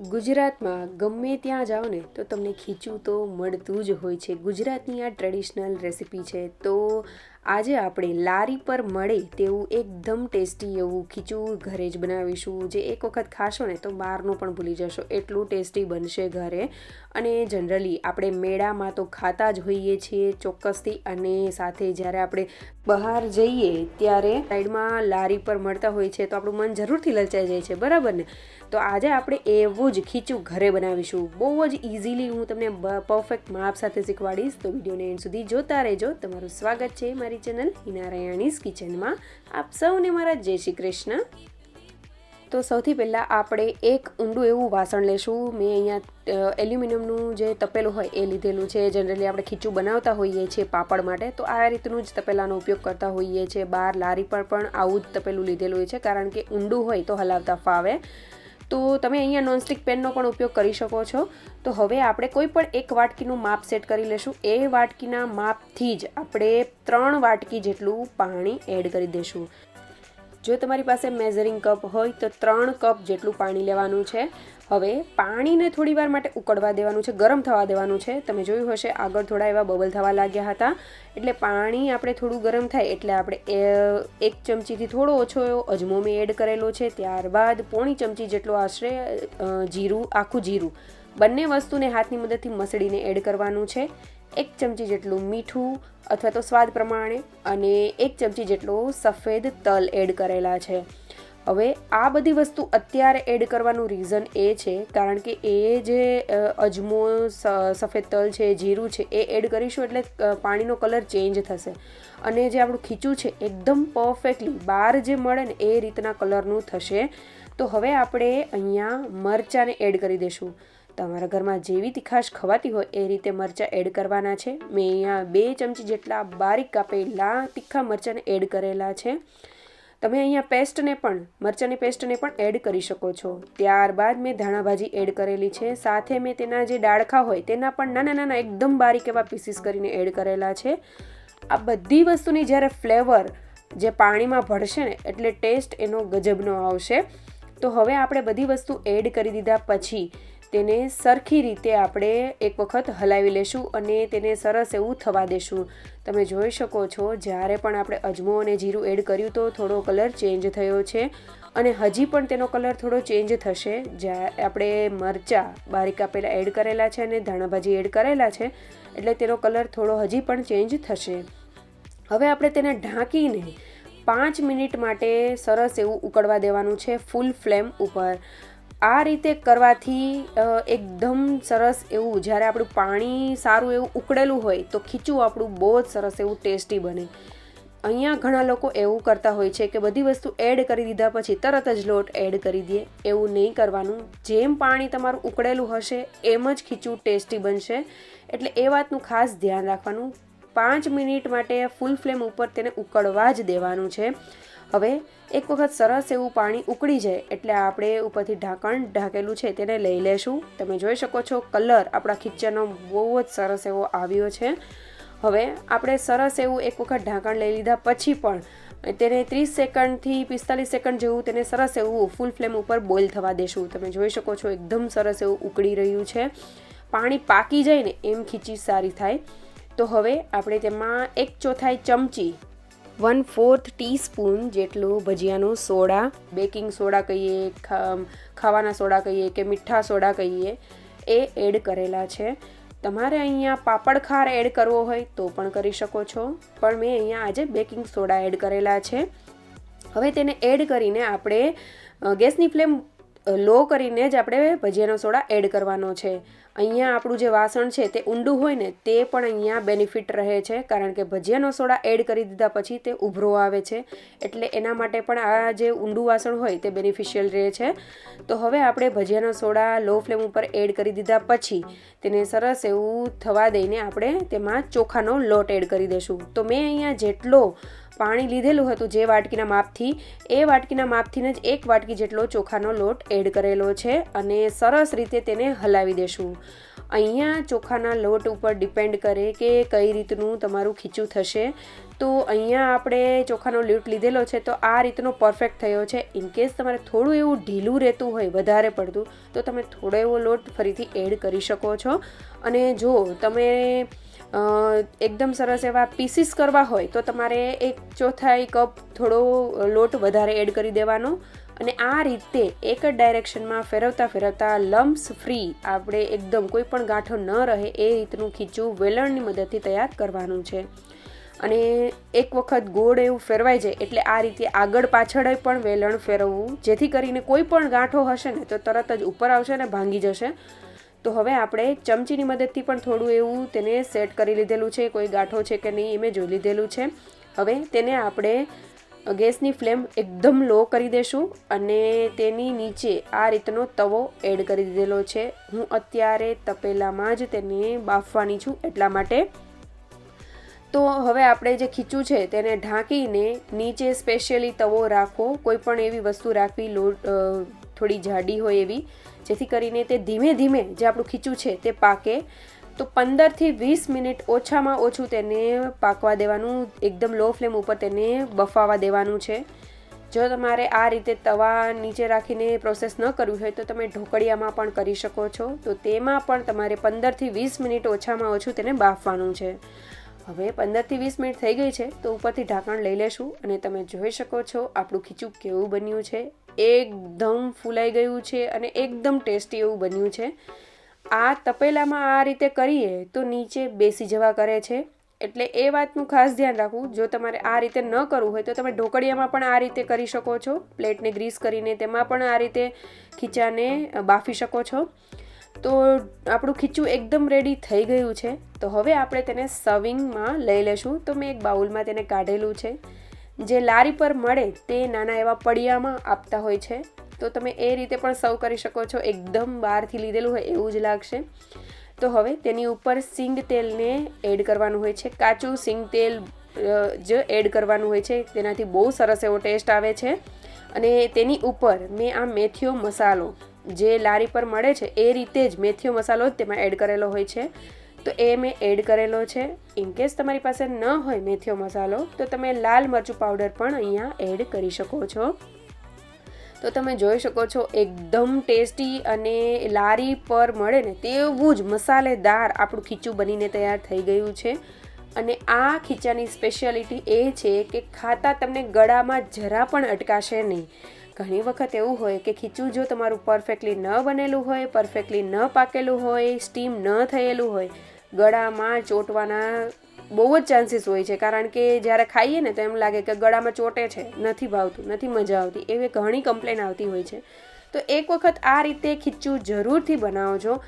ગુજરાતમાં ગમે ત્યાં જાઓ ને તો તમને ખીચું તો મળતું જ હોય છે. ગુજરાતની આ ટ્રેડિશનલ રેસિપી છે. તો આજે આપણે લારી પર મળે તેવું એકદમ ટેસ્ટી એવું ખીચું ઘરે જ બનાવીશું. જે એક વખત ખાશો ને તો બહારનું પણ ભૂલી જશો, એટલું ટેસ્ટી બનશે ઘરે. અને જનરલી આપણે મેળામાં તો ખાતા જ હોઈએ છીએ ચોક્કસથી. અને સાથે જ્યારે આપણે બહાર જઈએ ત્યારે સાઈડમાં લારી પર મળતા હોય છે તો આપણું મન જરૂરથી લલચાઈ જાય છે, બરાબર ને? તો આજે આપણે એવું જ ખીચું ઘરે બનાવીશું. બહુ જ ઇઝીલી હું તમને પરફેક્ટ માપ સાથે શીખવાડીશ. તો વિડીયોને એન્ડ સુધી જોતા રહેજો. તમારું સ્વાગત છે મારી ચેનલ હિના રૈયાણીઝ કિચનમાં. આપ સૌને મારા જય શ્રી કૃષ્ણ. તો સૌથી પહેલાં આપણે એક ઊંડું એવું વાસણ લેશું. મેં અહીંયા એલ્યુમિનિયમનું જે તપેલું હોય એ લીધેલું છે. જનરલી આપણે ખીચું બનાવતા હોઈએ છીએ પાપડ માટે, તો આ રીતનું જ તપેલાનો ઉપયોગ કરતા હોઈએ છીએ. બહાર લારી પર પણ આવું જ તપેલું લીધેલું હોય છે, કારણ કે ઊંડું હોય તો હલાવતા ફાવે. તો તમે અહીંયા નોનસ્ટિક પેનનો પણ ઉપયોગ કરી શકો છો. તો હવે આપણે કોઈ પણ એક વાટકીનું માપ સેટ કરી લેશું. એ વાટકીના માપથી જ આપણે 3 વાટકી જેટલું પાણી એડ કરી દઈશું. જો તમારી પાસે મેઝરિંગ કપ હોય તો 3 કપ જેટલું પાણી લેવાનું છે. હવે પાણીને થોડી વાર માટે ઉકળવા દેવાનું છે, ગરમ થવા દેવાનું છે. તમે જોયું હશે આગળ થોડા એવા બબલ થવા લાગ્યા હતા. એટલે પાણી આપણે થોડું ગરમ થાય એટલે આપણે 1 ચમચીથી થોડો ઓછો એવો અજમો મેં એડ કરેલો છે. ત્યારબાદ 1/4 ચમચી જેટલો આશરે જીરું, આખું જીરું, બંને વસ્તુને હાથની મદદથી મસળીને એડ કરવાનું છે. 1 ચમચી જેટલું મીઠું અથવા તો સ્વાદ પ્રમાણે અને 1 ચમચી જેટલો સફેદ તલ એડ કરેલા છે. હવે આ બધી વસ્તુ અત્યારે એડ કરવાનું રીઝન એ છે કારણ કે એ જે અજમો, સફેદ તલ છે, જીરું છે, એ એડ કરીશું એટલે પાણીનો કલર ચેન્જ થશે. અને જે આપણું ખીચું છે એકદમ પરફેક્ટલી બહાર જે મળે ને એ રીતના કલરનું થશે. તો હવે આપણે અહીંયા મરચાંને એડ કરી દઈશું. તમારા ઘરમાં જેવી તીખાશ ખવાતી હોય એ રીતે મરચાં એડ કરવાના છે. મેં અહીંયા 2 ચમચી જેટલા બારીક કાપેલા તીખા મરચાંને એડ કરેલા છે. તમે અહીંયા પેસ્ટને પણ, મરચાંની પેસ્ટને પણ એડ કરી શકો છો. ત્યારબાદ મેં ધાણાભાજી એડ કરેલી છે. સાથે મેં તેના જે ડાળખા હોય તેના પણ નાના નાના એકદમ બારીક એવા પીસીસ કરીને એડ કરેલા છે. આ બધી વસ્તુની જ્યારે ફ્લેવર જે પાણીમાં ભળશે ને એટલે ટેસ્ટ એનો ગજબનો આવશે. તો હવે આપણે બધી વસ્તુ એડ કરી દીધા પછી તેને સરખી રીતે આપણે એક વખત હલાવી લેશું અને તેને સરસ એવું થવા દેશું. તમે જોઈ શકો છો જ્યારે પણ આપણે અજમો અને જીરું એડ કર્યું તો થોડો કલર ચેન્જ થયો છે અને હજી પણ તેનો કલર થોડો ચેન્જ થશે. જ્યારે આપણે મરચાં બારીક કાપેલા એડ કરેલા છે અને ધાણાભાજી એડ કરેલા છે એટલે તેનો કલર થોડો હજી પણ ચેન્જ થશે. હવે આપણે તેને ઢાંકીને 5 મિનિટ માટે સરસ એવું ઉકળવા દેવાનું છે ફૂલ ફ્લેમ ઉપર. આ રીતે કરવાથી એકદમ સરસ એવું, જ્યારે આપણું પાણી સારું એવું ઉકળેલું હોય તો ખીચું આપણું બહુ જ સરસ એવું ટેસ્ટી બને. અહીંયા ઘણા લોકો એવું કરતા હોય છે કે બધી વસ્તુ એડ કરી દીધા પછી તરત જ લોટ એડ કરી દે. એવું નહીં કરવાનું. જેમ પાણી તમારું ઉકળેલું હશે એમ જ ખીચું ટેસ્ટી બનશે. એટલે એ વાતનું ખાસ ધ્યાન રાખવાનું. 5 મિનિટ માટે ફૂલ ફ્લેમ ઉપર તેને ઉકળવા જ દેવાનું છે. હવે એક વખત સરસ એવું પાણી ઉકળી જાય એટલે આપણે ઉપરથી ઢાંકણ ઢાંકેલું છે તેને લઈ લેશું. તમે જોઈ શકો છો કલર આપણા ખીચાનો બહુ જ સરસ એવો આવ્યો છે. હવે આપણે સરસ એવું એક વખત ઢાંકણ લઈ લીધા પછી પણ તેને 30 સેકન્ડથી 45 સેકન્ડ જેવું તેને સરસ એવું ફૂલ ફ્લેમ ઉપર બોઇલ થવા દેશું. તમે જોઈ શકો છો એકદમ સરસ એવું ઉકળી રહ્યું છે. પાણી પાકી જાય ને એમ ખીચી સારી થાય. તો હવે આપણે તેમાં 1/4 ચમચી 1/4 ટીસ્પૂન જેટલું ભજીયાનો સોડા, બેકિંગ સોડા કહીએ, ખાવાના સોડા કહીએ કે મીઠા સોડા કહીએ, એ એડ કરેલા છે. તમારે અહીંયા પાપડ ખાર એડ કરવો હોય તો પણ કરી શકો છો, પણ મેં અહીંયા આજે બેકિંગ સોડા એડ કરેલા છે. હવે તેને એડ કરીને આપણે ગેસની ફ્લેમ લો કરીને જ આપણે ભજીયાનો સોડા એડ કરવાનો છે. અહીંયા આપણું જે વાસણ છે તે ઊંડું હોય ને તે પણ અહીંયા બેનિફિટ રહે છે, કારણ કે ભજીયાનો સોડા એડ કરી દીધા પછી તે ઉભરો આવે છે. એટલે એના માટે પણ આ જે ઊંડું વાસણ હોય તે બેનિફિશિયલ રહે છે. તો હવે આપણે ભજીયાનો સોડા લો ફ્લેમ ઉપર એડ કરી દીધા પછી તેને સરસ એવું થવા દઈને આપણે તેમાં ચોખાનો લોટ એડ કરી દઈશું. તો મેં અહીંયા જેટલો પાણી લીધેલું હતું જે વાટકીના માપથી, એ વાટકીના માપથી જ 1 વાટકી જેટલો ચોખાનો લોટ એડ કરેલો છે અને સરસ રીતે તેને હલાવી દેશું. અહીંયા ચોખાના લોટ ઉપર ડિપેન્ડ કરે કે કઈ રીતનું તમારું ખીચું થશે. તો અહીંયા આપણે ચોખાનો લોટ લીધેલો છે તો આ રીતનો પરફેક્ટ થયો છે. ઇનકેસ તમારે થોડું એવું ઢીલું રહેતું હોય વધારે પડતું તો તમે થોડો એવો લોટ ફરીથી એડ કરી શકો છો. અને જો તમે એકદમ સરસ એવા પીસીસ કરવા હોય તો તમારે 1/4 કપ થોડો લોટ વધારે એડ કરી દેવાનો અને આ રીતે એક જ ડાયરેક્શનમાં ફેરવતા લમ્સ ફ્રી આપણે એકદમ કોઈ પણ ગાંઠો ન રહે એ રીતનું ખીચું વેલણની મદદથી તૈયાર કરવાનું છે. અને એક વખત ગોળ એવું ફેરવાઈ જાય એટલે આ રીતે આગળ પાછળ પણ વેલણ ફેરવવું, જેથી કરીને કોઈ પણ ગાંઠો હશે ને તો તરત જ ઉપર આવશે ને ભાંગી જશે. તો હવે આપણે ચમચીની મદદથી પણ થોડું એવું તેને સેટ કરી લીધેલું છે, કોઈ ગાંઠો છે કે નહીં એ મેં જોઈ લીધેલું છે. હવે તેને આપણે ગેસની ફ્લેમ એકદમ લો કરી દેશું અને તેની નીચે આ રીતનો તવો એડ કરી દીધેલો છે. હું અત્યારે તપેલામાં જ તેને બાફવાની છું એટલા માટે. તો હવે આપણે જે ખીચું છે તેને ઢાંકીને નીચે સ્પેશિયલી તવો રાખવો, કોઈ પણ એવી વસ્તુ રાખવી લોટ થોડી જાડી હોય એવી, જેથી કરીને તે ધીમે ધીમે જે આપણું ખીચું છે તે પાકે. તો 15થી 20 મિનિટ ઓછામાં ઓછું તેને પાકવા દેવાનું, એકદમ લો ફ્લેમ ઉપર તેને બફાવા દેવાનું છે. જો તમારે આ રીતે તવા નીચે રાખીને પ્રોસેસ ન કરવી હોય તો તમે ઢોકળિયામાં પણ કરી શકો છો. તો તેમાં પણ તમારે 15થી 20 મિનિટ ઓછામાં ઓછું તેને બાફવાનું છે. હવે 15થી 20 મિનિટ થઈ ગઈ છે તો ઉપરથી ઢાંકણ લઈ લેશું અને તમે જોઈ શકો છો આપણું ખીચું કેવું બન્યું છે. એકદમ ફૂલાઈ ગયું છે અને એકદમ ટેસ્ટી એવું બન્યું છે. આ તપેલામાં આ રીતે કરીએ તો નીચે બેસી જવા કરે છે, એટલે એ વાતનું ખાસ ધ્યાન રાખવું. જો તમારે આ રીતે ન કરવું હોય તો તમે ઢોકળિયામાં પણ આ રીતે કરી શકો છો. પ્લેટને ગ્રીસ કરીને તેમાં પણ આ રીતે ખીચાને બાફી શકો છો. તો આપણું ખીચું એકદમ રેડી થઈ ગયું છે. તો હવે આપણે તેને સર્વિંગમાં લઈ લેશું. તો મેં એક બાઉલમાં તેને કાઢેલું છે. જે લારી પર મળે તે નાના એવા પડિયામાં આપતા હોય છે, તો તમે એ રીતે પણ સર્વ કરી શકો છો. એકદમ બહારથી લીધેલું હોય એવું જ લાગશે. તો હવે તેની ઉપર સિંગ તેલને એડ કરવાનું હોય છે. કાચું સિંગ તેલ જ એડ કરવાનું હોય છે, તેનાથી બહુ સરસ એવો ટેસ્ટ આવે છે. અને તેની ઉપર મેં આ મેથીઓ મસાલો જે લારી પર મળે છે એ રીતે જ મેથીઓ મસાલો જ તેમાં એડ કરેલો હોય છે, તો એ મેં એડ કરેલો છે. ઇનકેસ તમારી પાસે ન હોય મેથીઓ મસાલો તો તમે લાલ મરચું પાવડર પણ અહીંયા એડ કરી શકો છો. તો તમે જોઈ શકો છો એકદમ ટેસ્ટી અને લારી પર મળે ને તેવું જ મસાલેદાર આપણું ખીચું બનીને તૈયાર થઈ ગયું છે. અને આ ખીચાની સ્પેશિયાલિટી એ છે કે ખાતા તમને ગળામાં જરા પણ અટકાશે નહીં. ઘણી વખત એવું હોય કે ખીચું જો તમારું પરફેક્ટલી ન બનેલું હોય, પરફેક્ટલી ન પાકેલું હોય, સ્ટીમ ન થયેલું હોય, ગળામાં ચોંટવાના બહુ જ ચાન્સીસ હોય છે. કારણ કે જ્યારે ખાઈએ ને તો એમ લાગે કે ગળામાં ચોંટે છે, નથી ભાવતું, નથી મજા આવતી, એવી ઘણી કમ્પ્લેન આવતી હોય છે. તો એક વખત આ રીતે ખીચું જરૂરથી બનાવજો,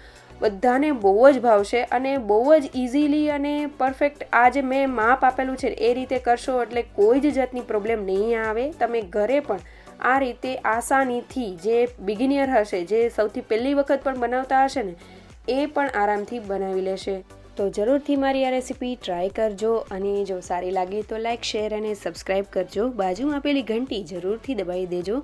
બધાને બહુ જ ભાવશે અને બહુ જ ઇઝીલી અને પરફેક્ટ આ જે મેં માપ આપેલું છે એ રીતે કરશો એટલે કોઈ જ જાતની પ્રોબ્લેમ નહીં આવે. તમે ઘરે પણ આ રીતે આસાનીથી જે બિગિનિયર હશે, જે સૌથી પહેલી વખત પણ બનાવતા હશે ને એ પણ આરામથી બનાવી લેશે. તો જરૂરથી મારી આ રેસીપી ટ્રાય કરજો અને જો સારી લાગી તો લાઇક, શેર અને સબસ્ક્રાઈબ કરજો. બાજુમાં આપેલી ઘંટી જરૂરથી દબાવી દેજો,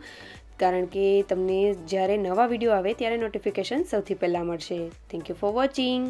કારણ કે તમને જ્યારે નવા વિડીયો આવે ત્યારે નોટિફિકેશન સૌથી પહેલાં મળશે. Thank you for watching.